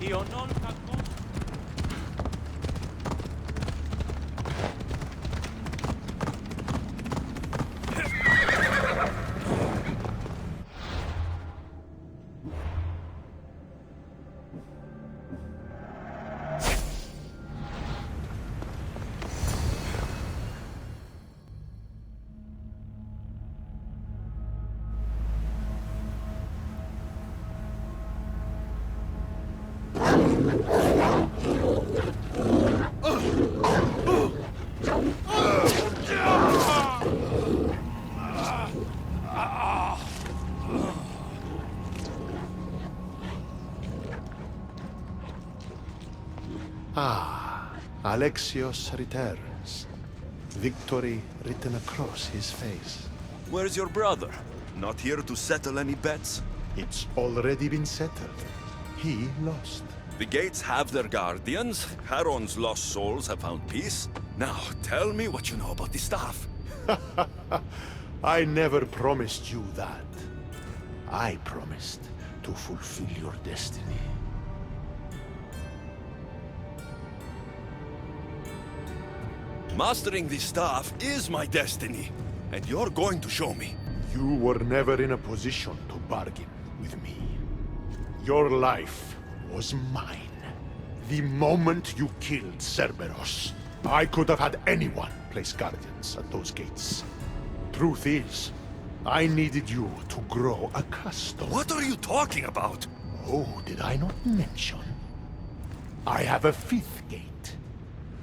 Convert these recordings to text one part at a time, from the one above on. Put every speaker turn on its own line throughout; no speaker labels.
Io non t'acconto.
Ah, Alexios returns. Victory written across his face.
Where's your brother? Not here to settle any bets?
It's already been settled. He lost.
The gates have their guardians. Charon's lost souls have found peace. Now, tell me what you know about the staff.
I never promised you that. I promised to fulfill your destiny.
Mastering the staff is my destiny, and you're going to show me.
You were never in a position to bargain with me. Your life was mine. The moment you killed Cerberus, I could have had anyone place guardians at those gates. Truth is, I needed you to grow accustomed.
What are you talking about?
Oh, did I not mention? I have a fifth gate.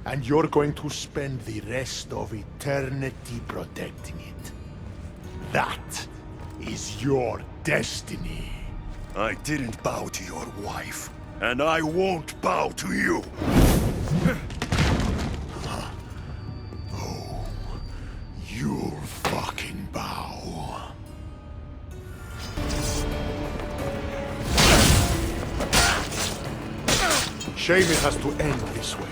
And you're going to spend the rest of eternity protecting it. That is your destiny.
I didn't bow to your wife, and I won't bow to you.
Oh, you'll fucking bow. Shame it has to end this way.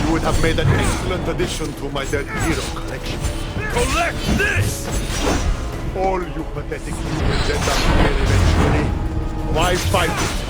You would have made an excellent addition to my dead hero collection.
Collect this!
All you pathetic humans end up here eventually. Why fight it?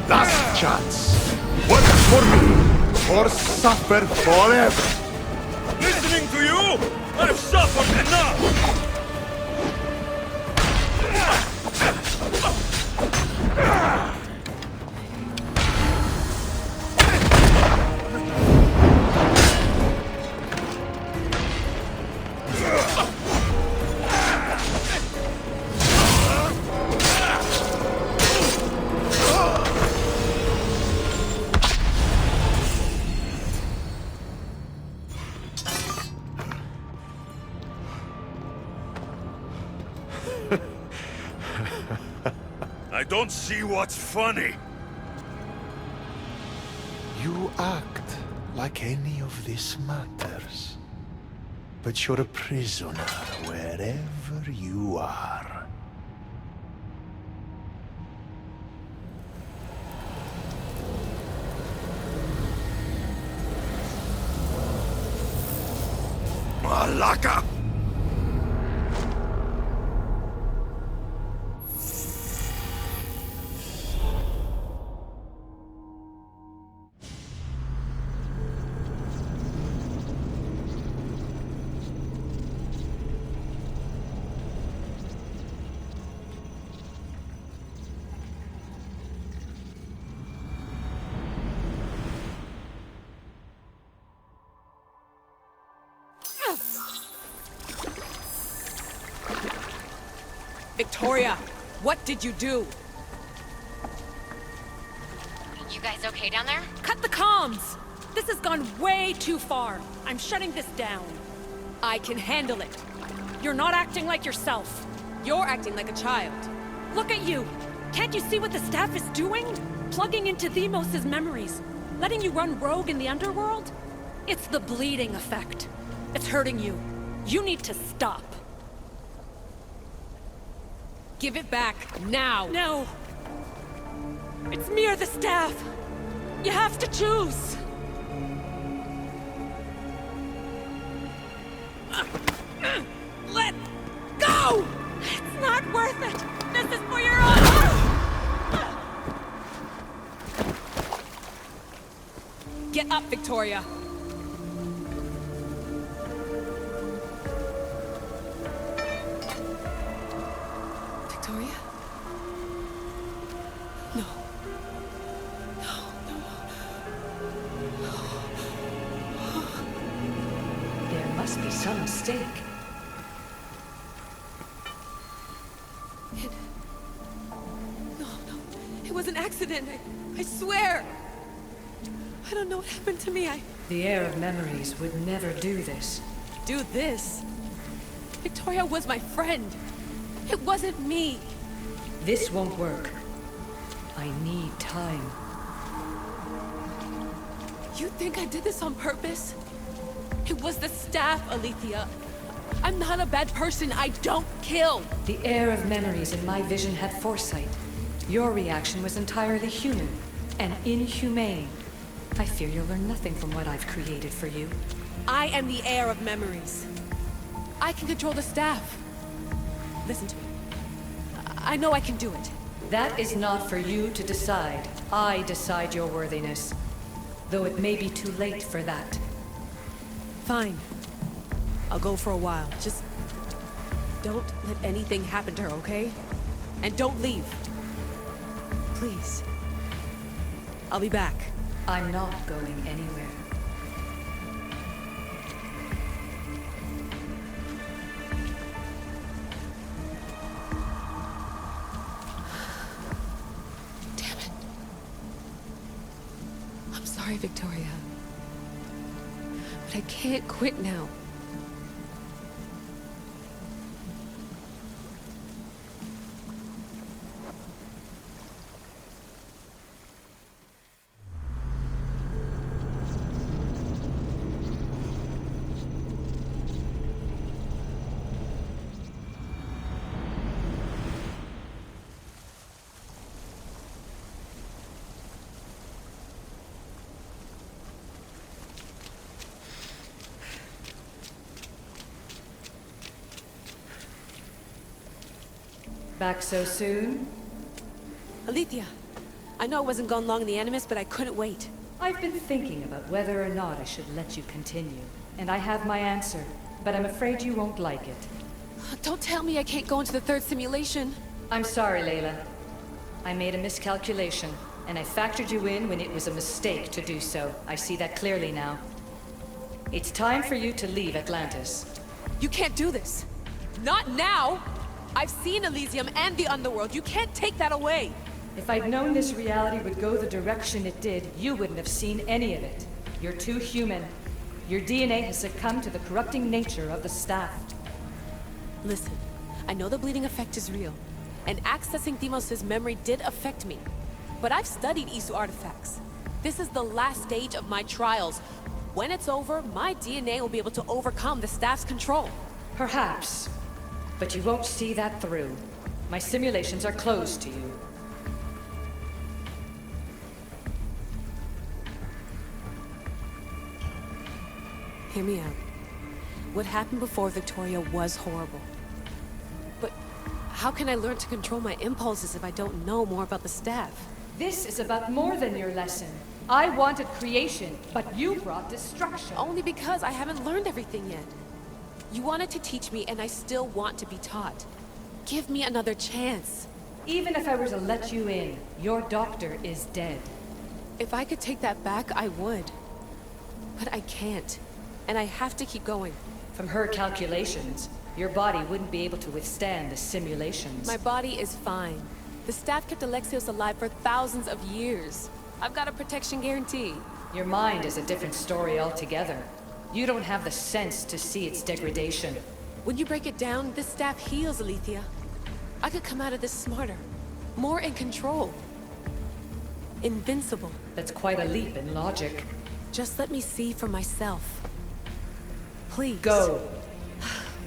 Last chance. Work for me, or suffer forever.
Listening to you, I've suffered enough! I don't see what's funny.
You act like any of this matters. But you're a prisoner wherever you are.
Malaka!
Victoria, what did you do?
You guys okay down there?
Cut the comms! This has gone way too far. I'm shutting this down. I can handle it. You're not acting like yourself. You're acting like a child. Look at you! Can't you see what the staff is doing? Plugging into Themos' memories. Letting you run rogue in the underworld? It's the bleeding effect. It's hurting you. You need to stop. Give it back, now! No! It's me or the staff! You have to choose! Let go! It's not worth it! This is for your own... Get up, Victoria! Victoria? No.
There must be some mistake.
No. It was an accident. I swear. I don't know what happened to me.
The heir of memories would never do this.
Do this. Victoria was my friend. It wasn't me.
This won't work. I need time.
You think I did this on purpose? It was the staff, Alethea. I'm not a bad person. I don't kill.
The heir of memories in my vision had foresight. Your reaction was entirely human and inhumane. I fear you'll learn nothing from what I've created for you.
I am the heir of memories. I can control the staff. Listen to me. I know I can do it.
That is not for you to decide. I decide your worthiness. Though it may be too late for that.
Fine. I'll go for a while. Just don't let anything happen to her, okay? And don't leave. Please. I'll be back.
I'm not going anywhere.
Damn it. I'm sorry, Victoria. But I can't quit now.
Back so soon?
Alethea, I know I wasn't gone long in the Animus, but I couldn't wait.
I've been thinking about whether or not I should let you continue. And I have my answer, but I'm afraid you won't like it.
Don't tell me I can't go into the third simulation.
I'm sorry, Layla. I made a miscalculation, and I factored you in when it was a mistake to do so. I see that clearly now. It's time for you to leave Atlantis.
You can't do this. Not now! I've seen Elysium and the Underworld. You can't take that away!
If I'd known this reality would go the direction it did, you wouldn't have seen any of it. You're too human. Your DNA has succumbed to the corrupting nature of the staff.
Listen, I know the bleeding effect is real, and accessing Themos' memory did affect me. But I've studied Isu artifacts. This is the last stage of my trials. When it's over, my DNA will be able to overcome the staff's control.
Perhaps. But you won't see that through. My simulations are closed to you.
Hear me out.
What happened before Victoria was horrible. But how can I learn to control my impulses if I don't know more about the staff?
This is about more than your lesson. I wanted creation, but you brought destruction.
Only because I haven't learned everything yet. You wanted to teach me, and I still want to be taught. Give me another chance.
Even if I were to let you in, your doctor is dead.
If I could take that back, I would. But I can't. And I have to keep going.
From her calculations, your body wouldn't be able to withstand the simulations.
My body is fine. The staff kept Alexios alive for thousands of years. I've got a protection guarantee.
Your mind is a different story altogether. You don't have the sense to see its degradation.
When you break it down, this staff heals, Alethea. I could come out of this smarter, more in control. Invincible.
That's quite a leap in logic.
Just let me see for myself. Please.
Go.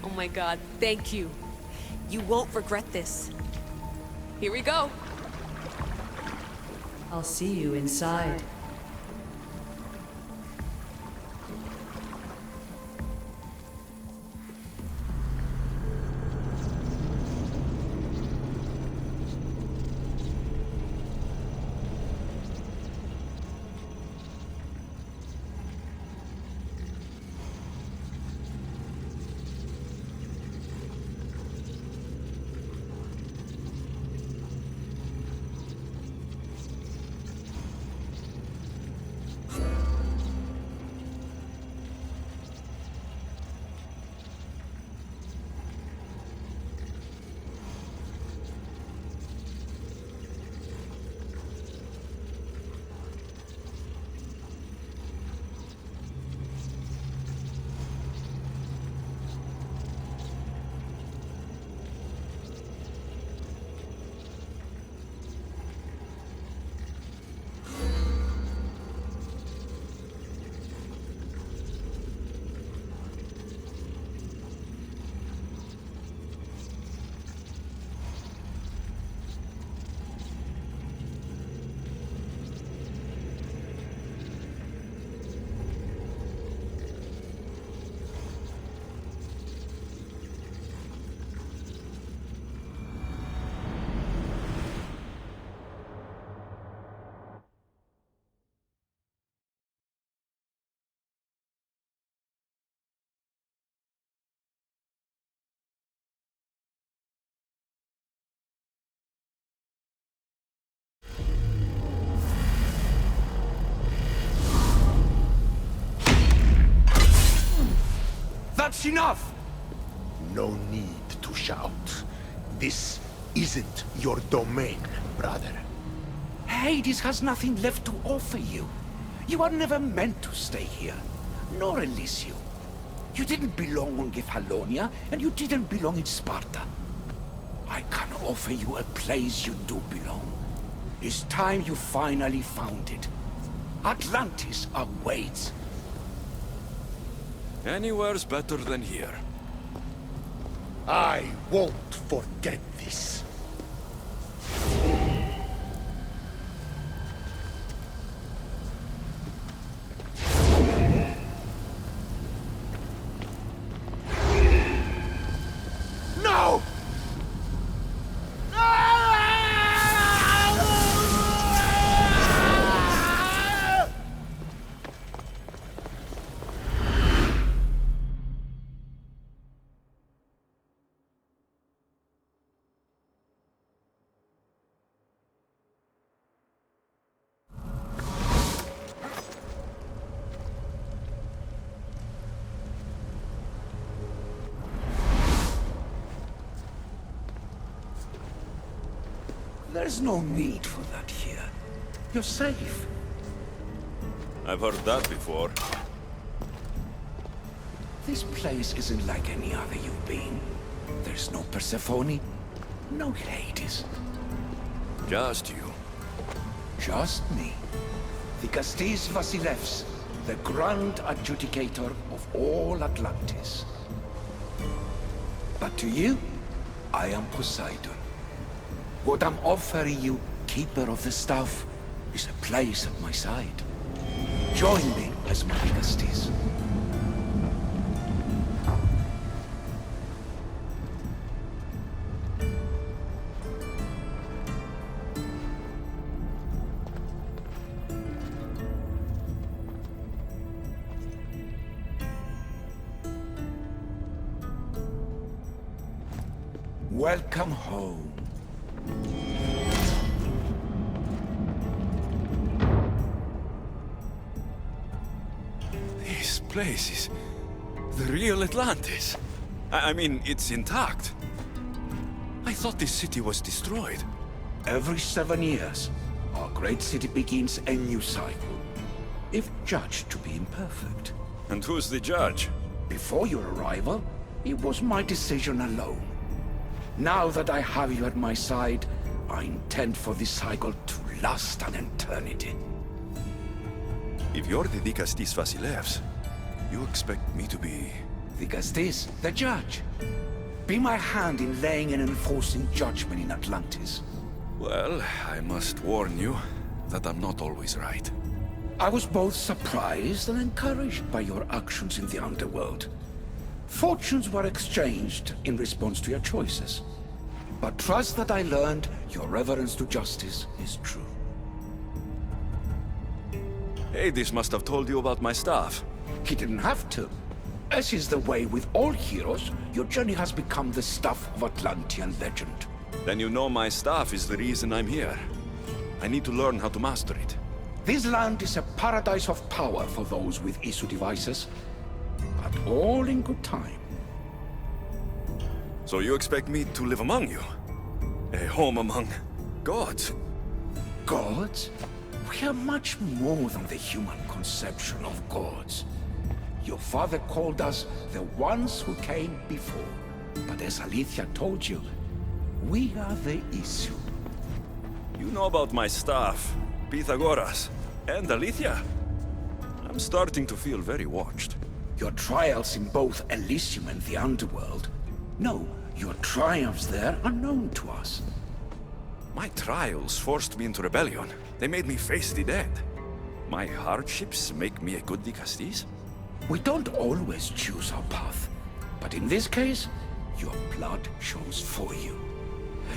Oh my god, thank you. You won't regret this. Here we go.
I'll see you inside.
That's enough!
No need to shout. This isn't your domain, brother.
Hades has nothing left to offer you. You are never meant to stay here, nor Elysium. You didn't belong on Kefalonia, and you didn't belong in Sparta. I can offer you a place you do belong. It's time you finally found it. Atlantis awaits.
Anywhere's better than here.
I won't forget this. No!
There's no need for that here. You're safe.
I've heard that before.
This place isn't like any other you've been. There's no Persephone, no Hades.
Just you.
Just me. The Castis Vasilevs, the grand adjudicator of all Atlantis. But to you, I am Poseidon. What I'm offering you, Keeper of the Staff, is a place at my side. Join me as my Castis. Welcome home.
This place is the real Atlantis. I mean, it's intact. I thought this city was destroyed.
Every 7 years, our great city begins a new cycle. If judged to be imperfect.
And who's the judge?
Before your arrival, it was my decision alone. Now that I have you at my side, I intend for this cycle to last an eternity.
If you're the Dikastis Vasilevs, you expect me to be...
Dikastis, the judge. Be my hand in laying and enforcing judgment in Atlantis.
Well, I must warn you that I'm not always right.
I was both surprised and encouraged by your actions in the underworld. Fortunes were exchanged in response to your choices. But trust that I learned your reverence to justice is true.
Hades must have told you about my staff.
He didn't have to. As is the way with all heroes, your journey has become the stuff of Atlantean legend.
Then you know my staff is the reason I'm here. I need to learn how to master it.
This land is a paradise of power for those with Isu devices, but all in good time.
So you expect me to live among you? A home among gods?
Gods? We are much more than the human conception of gods. Your father called us the ones who came before. But as Alethea told you, we are the Isu.
You know about my staff, Pythagoras, and Alethea. I'm starting to feel very watched.
Your trials in both Elysium and the underworld. No, your triumphs there are known to us.
My trials forced me into rebellion. They made me face the dead. My hardships make me a good Dikastis?
We don't always choose our path, but in this case, your blood shows for you.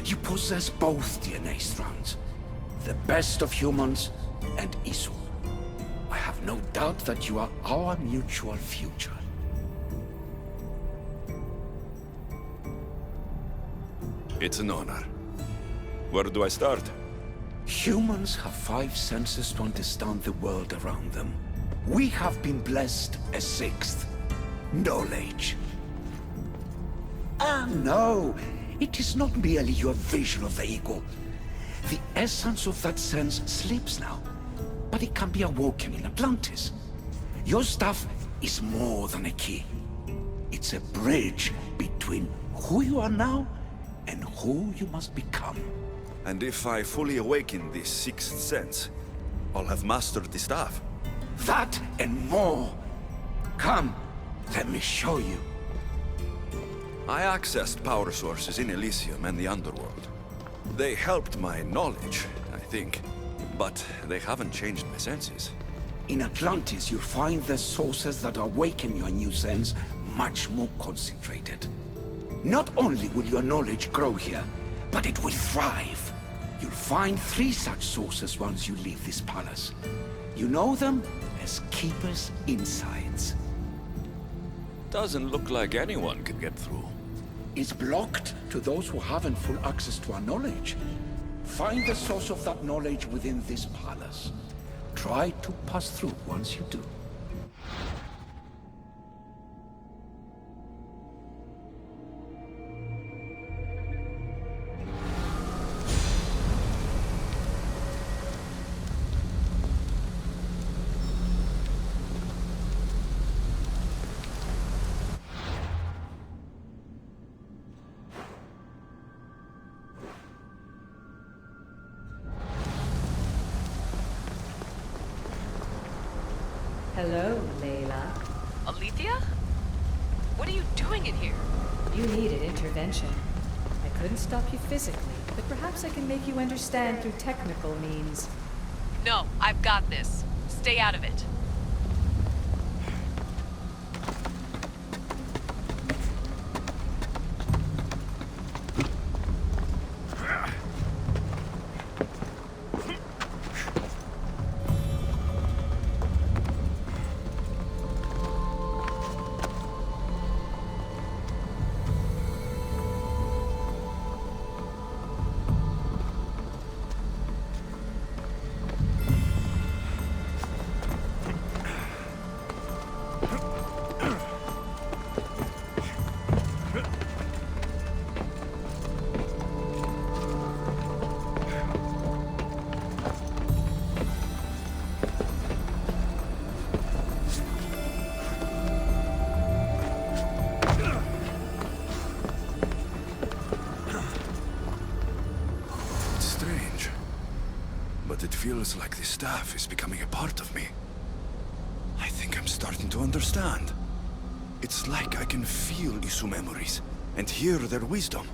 You possess both DNA strands, the best of humans and Isu. I have no doubt that you are our mutual future.
It's an honor. Where do I start?
Humans have 5 senses to understand the world around them. We have been blessed a 6th. Knowledge. Ah, no. It is not merely your vision of the ego. The essence of that sense sleeps now, but it can be awoken in Atlantis. Your stuff is more than a key. It's a bridge between who you are now and who you must become.
And if I fully awaken this 6th sense, I'll have mastered the staff.
That and more. Come, let me show you.
I accessed power sources in Elysium and the underworld. They helped my knowledge, I think, but they haven't changed my senses.
In Atlantis, you'll find the sources that awaken your new sense much more concentrated. Not only will your knowledge grow here, but it will thrive. You'll find 3 such sources once you leave this palace. You know them as Keeper's Insides.
Doesn't look like anyone can get through.
It's blocked to those who haven't full access to our knowledge. Find the source of that knowledge within this palace. Try to pass through once you do.
Hello, Layla.
Alethea? What are you doing in here?
You needed intervention. I couldn't stop you physically, but perhaps I can make you understand through technical means.
No, I've got this. Stay out of it.
feels like the staff is becoming a part of me. I think I'm starting to understand. It's like I can feel Isu memories and hear their wisdom.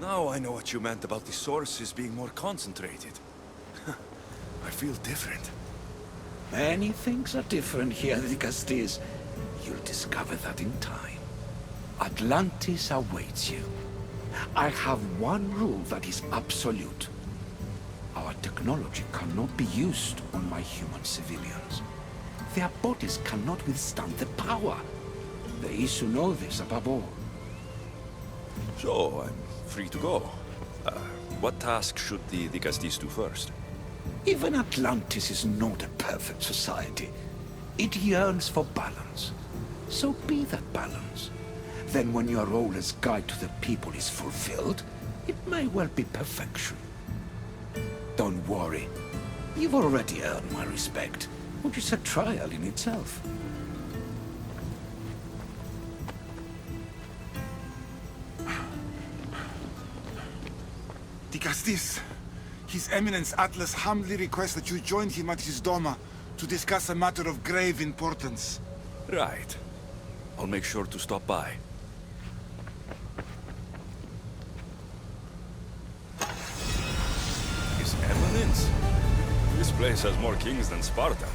Now I know what you meant about the sources being more concentrated. I feel different.
Many things are different here, Dicastis. You'll discover that in time. Atlantis awaits you. I have one rule that is absolute. Our technology cannot be used on my human civilians. Their bodies cannot withstand the power. The Isu know this above all.
So, I'm free to go. What task should the Dicastis do first?
Even Atlantis is not a perfect society. It yearns for balance. So be that balance. Then when your role as guide to the people is fulfilled, it may well be perfection. Don't worry. You've already earned my respect, which is a trial in itself.
Dicastis, His Eminence Atlas humbly requests that you join him at his Doma to discuss a matter of grave importance.
Right. I'll make sure to stop by. His Eminence? This place has more kings than Sparta.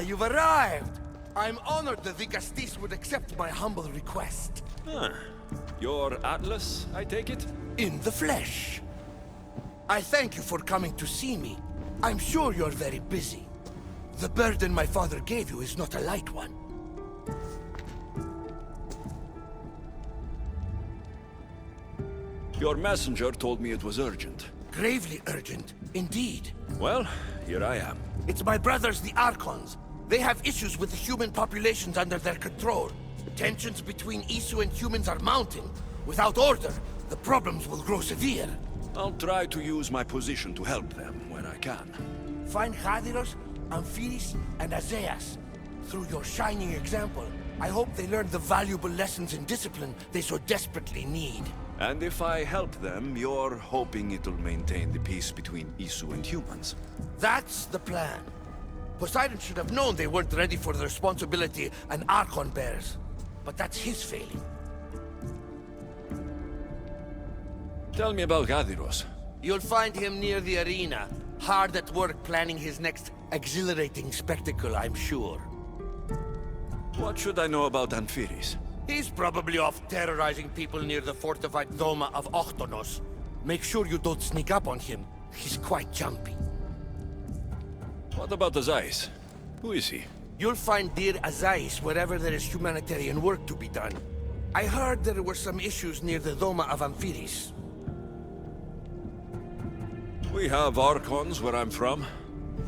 you've arrived! I'm honored that the Gastis would accept my humble request.
Ah, you're Atlas, I take it?
In the flesh. I thank you for coming to see me. I'm sure you're very busy. The burden my father gave you is not a light one.
Your messenger told me it was urgent.
Gravely urgent, indeed.
Well, here I am.
It's my brothers, the Archons. They have issues with the human populations under their control. Tensions between Isu and humans are mounting. Without order, the problems will grow severe.
I'll try to use my position to help them when I can.
Find Hadiros, Amphiris, and Azeas. Through your shining example, I hope they learn the valuable lessons in discipline they so desperately need.
And if I help them, you're hoping it'll maintain the peace between Isu and humans.
That's the plan. Poseidon should have known they weren't ready for the responsibility an Archon bears. But that's his failing.
Tell me about Gadiros.
You'll find him near the arena, hard at work planning his next exhilarating spectacle, I'm sure.
What should I know about Amphiris?
He's probably off terrorizing people near the fortified Doma of Ochtonos. Make sure you don't sneak up on him. He's quite jumpy.
What about Azais? Who is he?
You'll find dear Azais wherever there is humanitarian work to be done. I heard there were some issues near the Doma of Amphiris.
We have Archons where I'm from.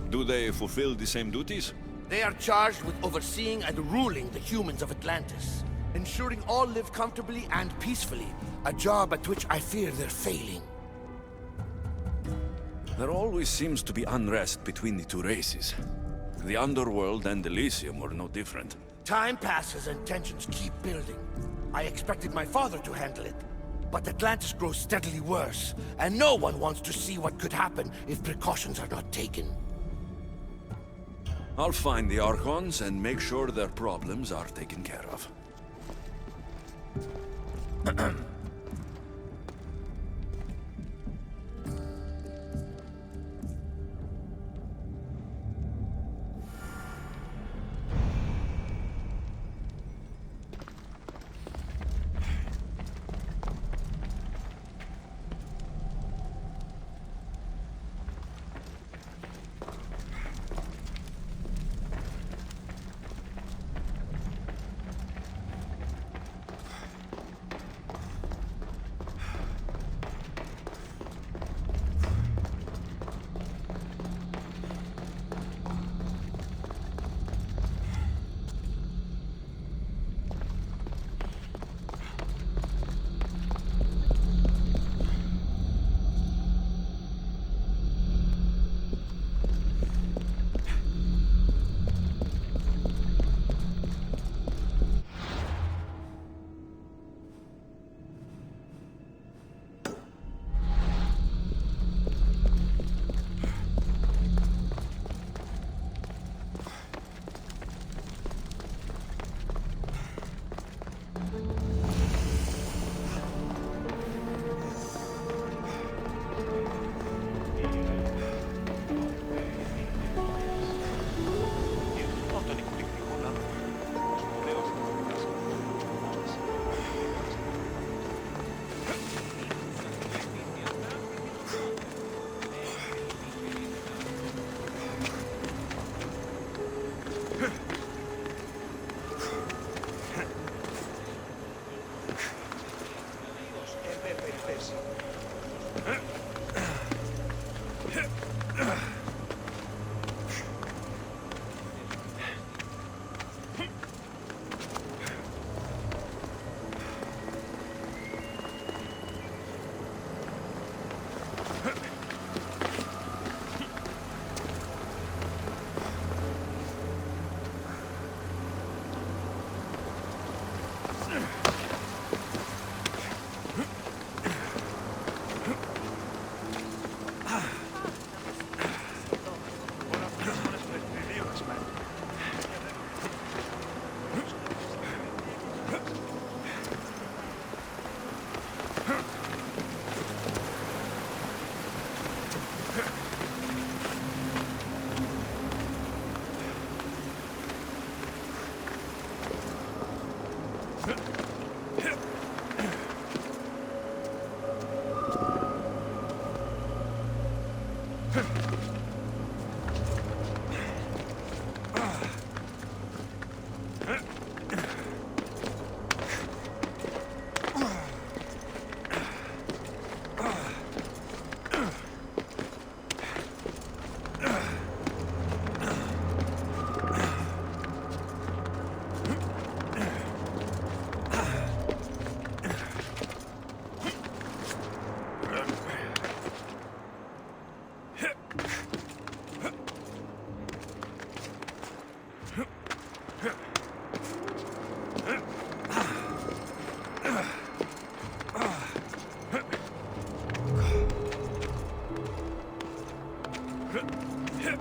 Do they fulfill the same duties?
They are charged with overseeing and ruling the humans of Atlantis. Ensuring all live comfortably and peacefully. A job at which I fear they're failing.
There always seems to be unrest between the two races. The Underworld and Elysium were no different.
Time passes and tensions keep building. I expected my father to handle it. But Atlantis grows steadily worse, and no one wants to see what could happen if precautions are not taken.
I'll find the Archons and make sure their problems are taken care of.
Huh?